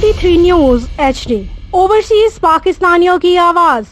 33 news HD overseas पाकिस्तानियों की आवाज।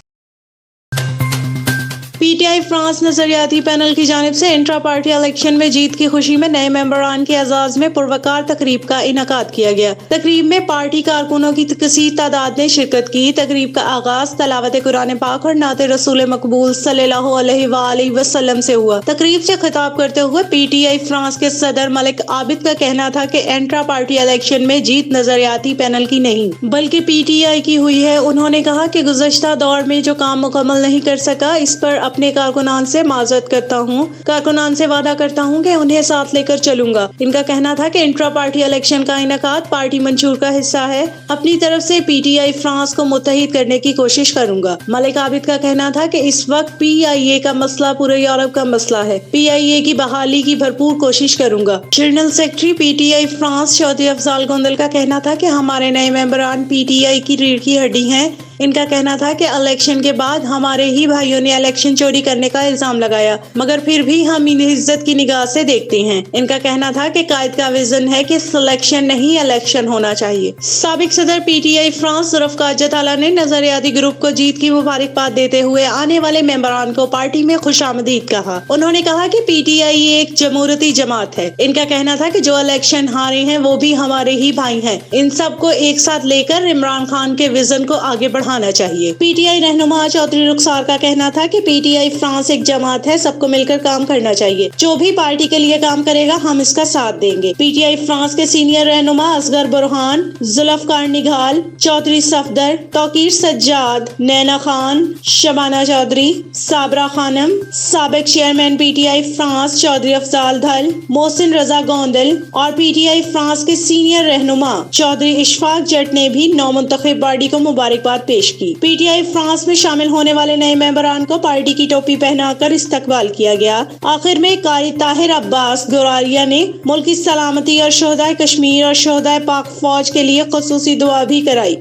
पीटीआई फ्रांस नजरियाती पैनल की जानिब से इंट्रा पार्टी इलेक्शन में जीत की खुशी में नए मेंबरान के एजाज में पुरवकार तकरीब का इनकाद किया गया। तकरीब में पार्टी कारकुनों की कसीर तादाद ने शिरकत की। तकरीब का आगाज तलावत कुरान पाक और नाते रसूल मकबूल सल्लल्लाहु अलैहि वसल्लम से हुआ। तकरीब से खिताब करते हुए पीटीआई फ्रांस के सदर मलिक आबिद का कहना था कि इंट्रा पार्टी इलेक्शन में जीत नजरियाती पैनल की नहीं बल्कि पीटीआई की हुई है। उन्होंने कहा कि गुज़श्ता दौर में जो काम मुकम्मल नहीं कर सका, इस पर अपने कारकुनान से माजरत करता हूँ। कारकुनान से वादा करता हूँ कि उन्हें साथ लेकर चलूंगा। इनका कहना था कि इंट्रा पार्टी इलेक्शन का इनकाद पार्टी मंशूर का हिस्सा है। अपनी तरफ से पीटीआई फ्रांस को मुत्तहिद करने की कोशिश करूंगा। मलिक आबिद का कहना था कि इस वक्त पीआईए का मसला पूरे यूरोप का मसला है। पीआईए की बहाली की भरपूर कोशिश करूंगा। General secretary PTI France Chaudhry Afzal Gondal का कहना था कि हमारे नए मेंबरान पीटीआई की रीढ़ की हड्डी हैं। इनका कहना था कि इलेक्शन के बाद हमारे ही भाइयों ने इलेक्शन चोरी करने का इल्जाम लगाया, मगर फिर भी हम इन्हें इज्जत की निगाह से देखते हैं। इनका कहना था कि कायद का विजन है कि सिलेक्शन नहीं इलेक्शन होना चाहिए। साबिक सदर पीटीआई फ्रांस जुल्फ़िकार जताला ने नजरियाती ग्रुप को जीत की मुबारकबाद देते हुए आने वाले मेंबरान को पार्टी में खुशामदीद कहा। उन्होंने कहा कि पीटीआई एक जमहूरती जमात है। इनका कहना था कि जो इलेक्शन हारे हैं वो भी हमारे ही भाई हैं। इन सबको एक साथ लेकर इमरान खान के विजन को आगे बढ़ाना चाहिए। पीटीआई रहनुमा चौधरी रुखसार का कहना था कि पीटीआई फ्रांस एक जमात है, सबको मिलकर काम करना चाहिए। जो भी पार्टी के लिए काम करेगा हम इसका साथ देंगे। पीटीआई फ्रांस के सीनियर रहनुमा असगर बुरहान, जुल्फ़िकार निघाल, चौधरी सफदर, तौकीर सज्जाद, नैना खान, शबाना चौधरी, साबरा खानम, साबिक चेयरमैन पीटीआई फ्रांस चौधरी अफजाल धल, मोहसिन रजा गोंदल और पीटीआई फ्रांस के सीनियर रहनुमा चौधरी इशफाक जट ने भी नौमुंतखब बॉडी को मुबारकबाद पेश की। पीटीआई फ्रांस में शामिल होने वाले नए मेंबरान को पार्टी की टोपी पहनाकर इस्तकबाल किया गया। आखिर में कारी ताहिर अब्बास गोरारिया ने मुल्क की सलामती और शोहदाए कश्मीर और शोहदाए पाक फौज के लिए खुसूसी दुआ भी कराई।